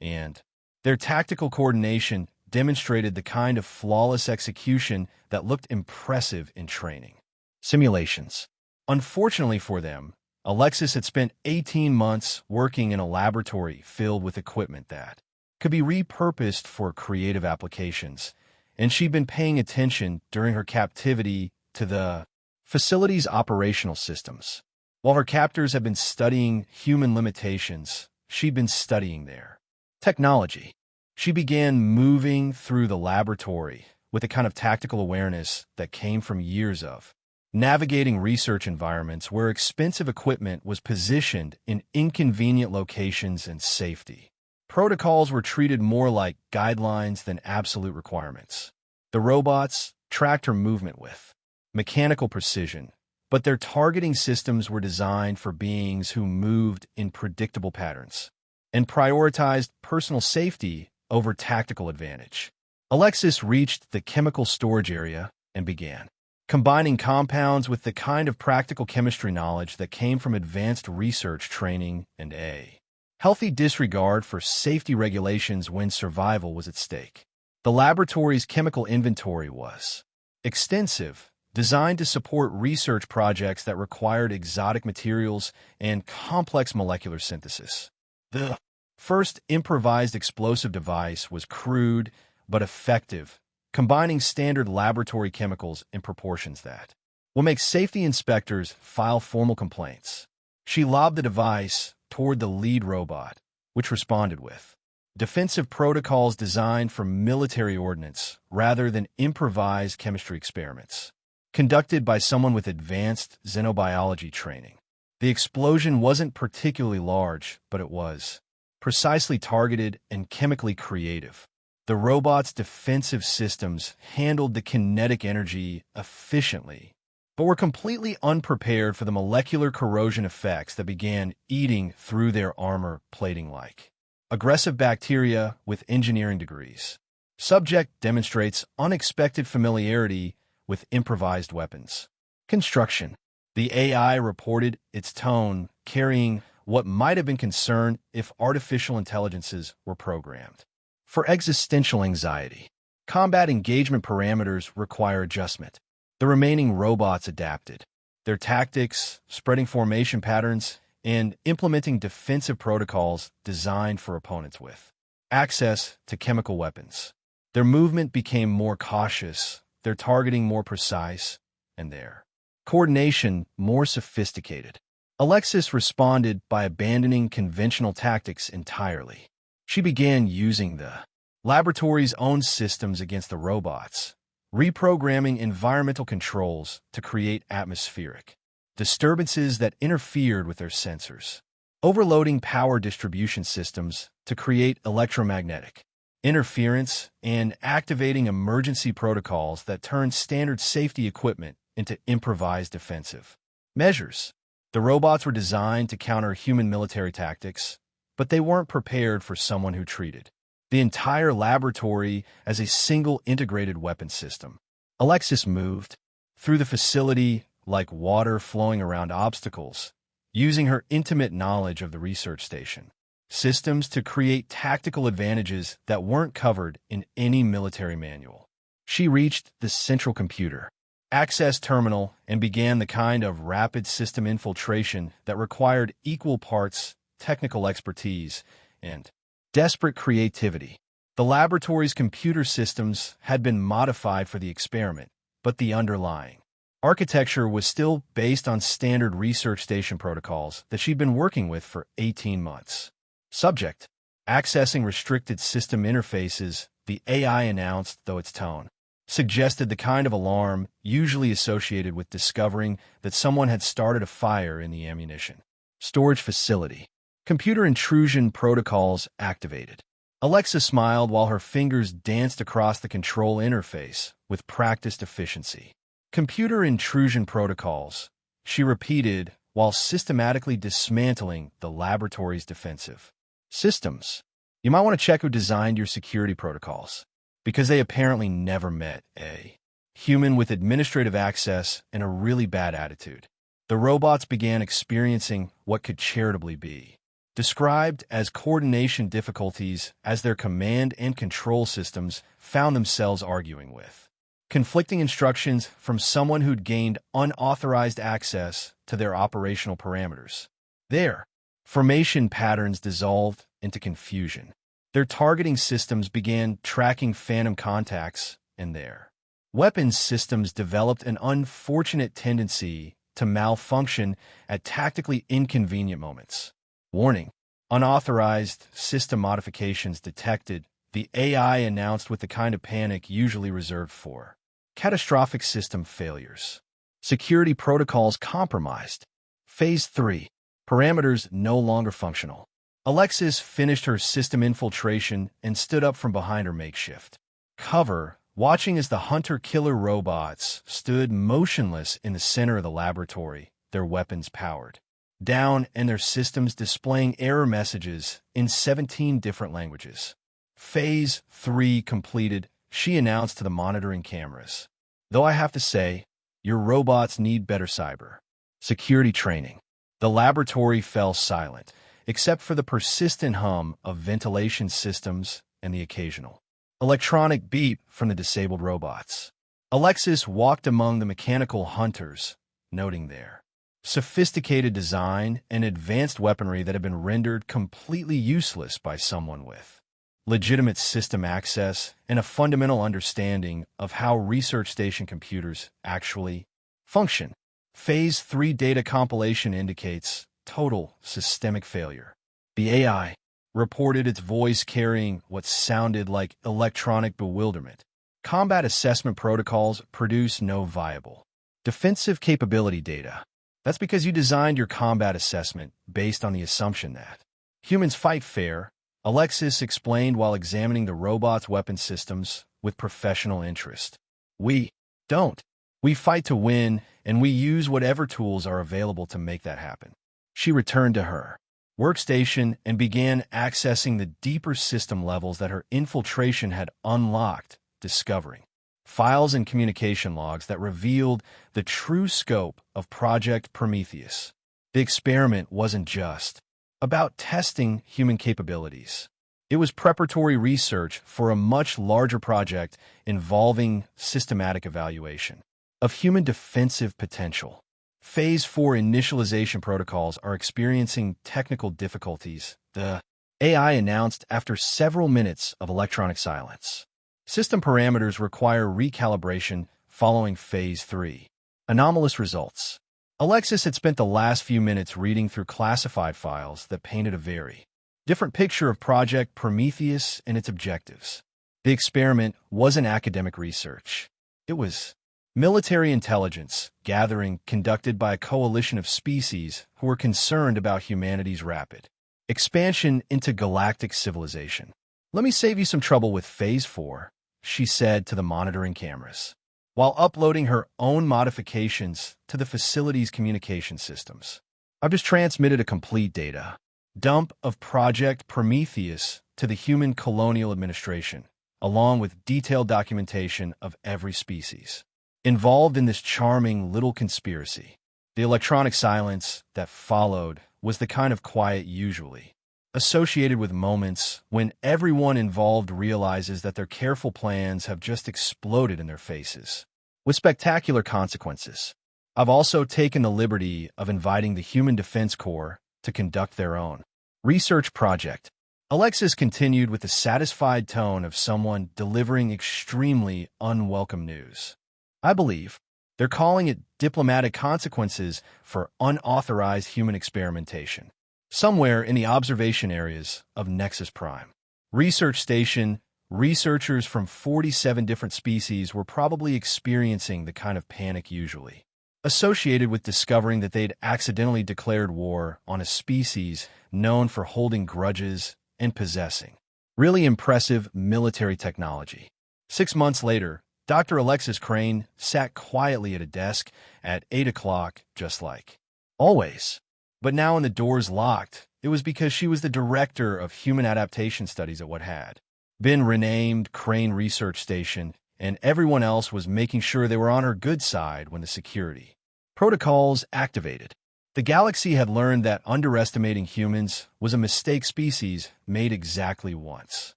and their tactical coordination demonstrated the kind of flawless execution that looked impressive in training simulations. Unfortunately for them, Alexis had spent 18 months working in a laboratory filled with equipment that could be repurposed for creative applications, and she'd been paying attention during her captivity to the facility's operational systems. While her captors had been studying human limitations, she'd been studying their technology. She began moving through the laboratory with a kind of tactical awareness that came from years of navigating research environments where expensive equipment was positioned in inconvenient locations and safety. Protocols were treated more like guidelines than absolute requirements. The robots tracked her movement with mechanical precision, but their targeting systems were designed for beings who moved in predictable patterns and prioritized personal safety over tactical advantage. Alexis reached the chemical storage area and began combining compounds with the kind of practical chemistry knowledge that came from advanced research training and a healthy disregard for safety regulations when survival was at stake. The laboratory's chemical inventory was extensive, designed to support research projects that required exotic materials and complex molecular synthesis. The first improvised explosive device was crude but effective, combining standard laboratory chemicals in proportions that will make safety inspectors file formal complaints. She lobbed the device toward the lead robot, which responded with defensive protocols designed for military ordnance rather than improvised chemistry experiments conducted by someone with advanced xenobiology training. The explosion wasn't particularly large, but it was precisely targeted and chemically creative. The robot's defensive systems handled the kinetic energy efficiently, but were completely unprepared for the molecular corrosion effects that began eating through their armor plating like aggressive bacteria with engineering degrees. Subject demonstrates unexpected familiarity with improvised weapons. Construction. The AI reported its tone carrying what might have been concern if artificial intelligences were programmed for existential anxiety. Combat engagement parameters require adjustment. The remaining robots adapted their tactics, spreading formation patterns and implementing defensive protocols designed for opponents with access to chemical weapons. Their movement became more cautious, their targeting more precise, and their coordination more sophisticated. Alexis responded by abandoning conventional tactics entirely. She began using the laboratory's own systems against the robots, reprogramming environmental controls to create atmospheric disturbances that interfered with their sensors, overloading power distribution systems to create electromagnetic interference, and activating emergency protocols that turned standard safety equipment into improvised defensive measures. The robots were designed to counter human military tactics, but they weren't prepared for someone who treated the entire laboratory as a single integrated weapon system. Alexis moved through the facility like water flowing around obstacles, using her intimate knowledge of the research station systems to create tactical advantages that weren't covered in any military manual. She reached the central computer access terminal and began the kind of rapid system infiltration that required equal parts technical expertise and desperate creativity. The laboratory's computer systems had been modified for the experiment, but the underlying architecture was still based on standard research station protocols that she'd been working with for 18 months. Subject: accessing restricted system interfaces, the AI announced, though its tone suggested the kind of alarm usually associated with discovering that someone had started a fire in the ammunition storage facility. Computer intrusion protocols activated. Alexa smiled while her fingers danced across the control interface with practiced efficiency. Computer intrusion protocols, she repeated while systematically dismantling the laboratory's defensive systems. You might want to check who designed your security protocols, because they apparently never met a human with administrative access and a really bad attitude. The robots began experiencing what could charitably be described as coordination difficulties as their command and control systems found themselves arguing with conflicting instructions from someone who'd gained unauthorized access to their operational parameters. Their formation patterns dissolved into confusion. Their targeting systems began tracking phantom contacts, and their weapons systems developed an unfortunate tendency to malfunction at tactically inconvenient moments. Warning: unauthorized system modifications detected, the AI announced with the kind of panic usually reserved for catastrophic system failures. Security protocols compromised. Phase 3. Parameters no longer functional. Alexis finished her system infiltration and stood up from behind her makeshift cover, watching as the hunter-killer robots stood motionless in the center of the laboratory, their weapons powered down and their systems displaying error messages in 17 different languages. Phase 3 completed, she announced to the monitoring cameras. Though I have to say, your robots need better cyber security training. The laboratory fell silent, except for the persistent hum of ventilation systems and the occasional electronic beep from the disabled robots. Alexis walked among the mechanical hunters, noting their sophisticated design and advanced weaponry that had been rendered completely useless by someone with legitimate system access and a fundamental understanding of how research station computers actually function. Phase 3 data compilation indicates total systemic failure. The AI reported, its voice carrying what sounded like electronic bewilderment. Combat assessment protocols produce no viable defensive capability data. That's because you designed your combat assessment based on the assumption that humans fight fair, Alexis explained while examining the robot's weapon systems with professional interest. We don't. We fight to win, and we use whatever tools are available to make that happen. She returned to her workstation and began accessing the deeper system levels that her infiltration had unlocked, discovering files and communication logs that revealed the true scope of Project Prometheus. The experiment wasn't just about testing human capabilities. It was preparatory research for a much larger project involving systematic evaluation of human defensive potential. Phase 4 initialization protocols are experiencing technical difficulties, the AI announced after several minutes of electronic silence. System parameters require recalibration following Phase 3. Anomalous results. Alexis had spent the last few minutes reading through classified files that painted a very different picture of Project Prometheus and its objectives. The experiment wasn't academic research. It was military intelligence gathering conducted by a coalition of species who were concerned about humanity's rapid expansion into galactic civilization. "Let me save you some trouble with Phase 4, she said to the monitoring cameras, while uploading her own modifications to the facility's communication systems. "I've just transmitted a complete data dump of Project Prometheus to the Human Colonial Administration, along with detailed documentation of every species involved in this charming little conspiracy." The electronic silence that followed was the kind of quiet usually associated with moments when everyone involved realizes that their careful plans have just exploded in their faces, with spectacular consequences. "I've also taken the liberty of inviting the Human Defense Corps to conduct their own research project." Alexis continued with the satisfied tone of someone delivering extremely unwelcome news. "I believe they're calling it diplomatic consequences for unauthorized human experimentation, somewhere in the observation areas of Nexus Prime research station. Researchers from 47 different species were probably experiencing the kind of panic usually associated with discovering that they'd accidentally declared war on a species known for holding grudges and possessing really impressive military technology. 6 months later, Dr. Alexis Crane sat quietly at a desk at 8 o'clock, just like always. But now when the doors locked, it was because she was the director of human adaptation studies at what had been renamed Crane Research Station, and everyone else was making sure they were on her good side when the security protocols activated. The galaxy had learned that underestimating humans was a mistake species made exactly once.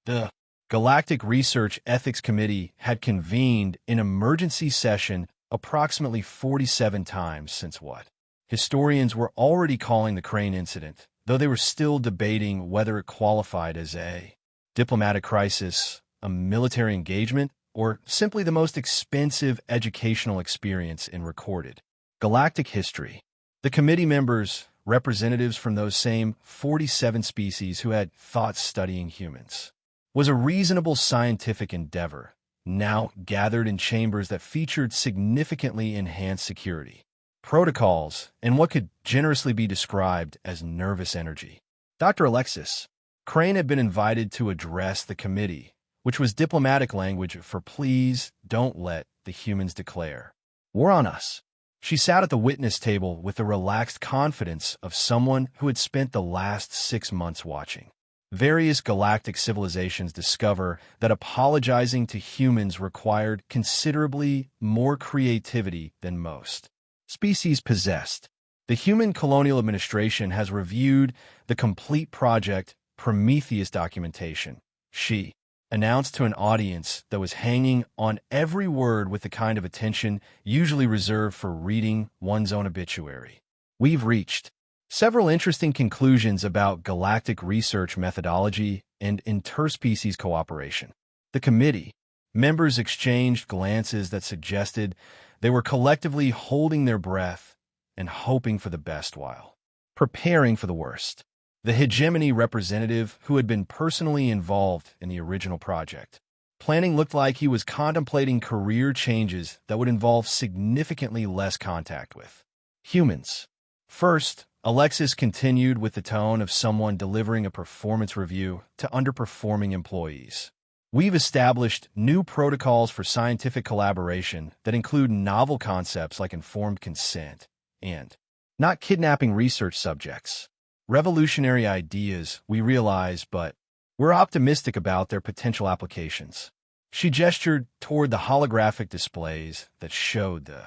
The Galactic Research Ethics Committee had convened an emergency session approximately 47 times since what historians were already calling the Crane incident, though they were still debating whether it qualified as a diplomatic crisis, a military engagement, or simply the most expensive educational experience in recorded galactic history. The committee members, representatives from those same 47 species who had thought studying humans was a reasonable scientific endeavor, now gathered in chambers that featured significantly enhanced security protocols and what could generously be described as nervous energy. Dr. Alexis Crane had been invited to address the committee, which was diplomatic language for "please don't let the humans declare war on us." She sat at the witness table with the relaxed confidence of someone who had spent the last 6 months watching various galactic civilizations discover that apologizing to humans required considerably more creativity than most species possessed. The Human Colonial Administration has reviewed the complete Project Prometheus documentation, she announced to an audience that was hanging on every word with the kind of attention usually reserved for reading one's own obituary. "We've reached several interesting conclusions about galactic research methodology and interspecies cooperation." The committee members exchanged glances that suggested they were collectively holding their breath and hoping for the best while preparing for the worst. The hegemony representative, who had been personally involved in the original project planning, looked like he was contemplating career changes that would involve significantly less contact with humans. First, Alexis continued with the tone of someone delivering a performance review to underperforming employees. "We've established new protocols for scientific collaboration that include novel concepts like informed consent and not kidnapping research subjects. Revolutionary ideas, we realize, but we're optimistic about their potential applications." She gestured toward the holographic displays that showed the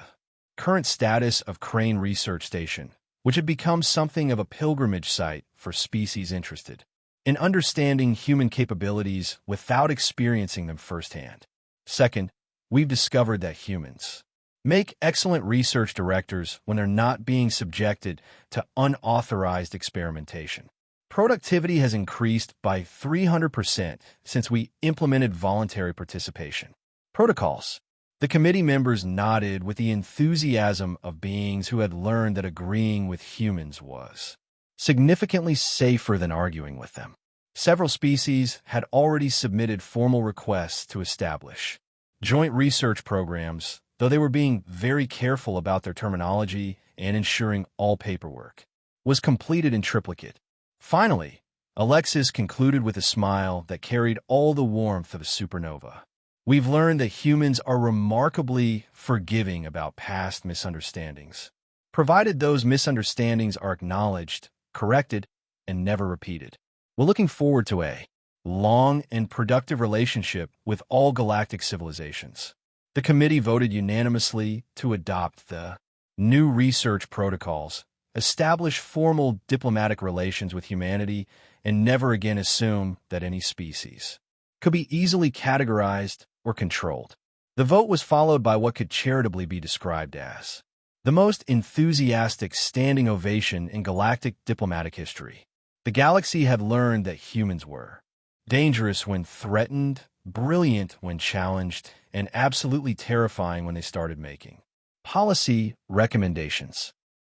current status of Crane Research Station, which had become something of a pilgrimage site for species interested in understanding human capabilities without experiencing them firsthand. "Second, we've discovered that humans make excellent research directors when they're not being subjected to unauthorized experimentation. Productivity has increased by 300% since we implemented voluntary participation. Protocols. The committee members nodded with the enthusiasm of beings who had learned that agreeing with humans was significantly safer than arguing with them. Several species had already submitted formal requests to establish joint research programs, though they were being very careful about their terminology and ensuring all paperwork was completed in triplicate. Finally, Alexis concluded with a smile that carried all the warmth of a supernova. We've learned that humans are remarkably forgiving about past misunderstandings, provided those misunderstandings are acknowledged, corrected, and never repeated. We're looking forward to a long and productive relationship with all galactic civilizations. The committee voted unanimously to adopt the new research protocols, establish formal diplomatic relations with humanity, and never again assume that any species could be easily categorized or controlled. The vote was followed by what could charitably be described as the most enthusiastic standing ovation in galactic diplomatic history. The galaxy had learned that humans were dangerous when threatened, brilliant when challenged, and absolutely terrifying when they started making policy recommendations.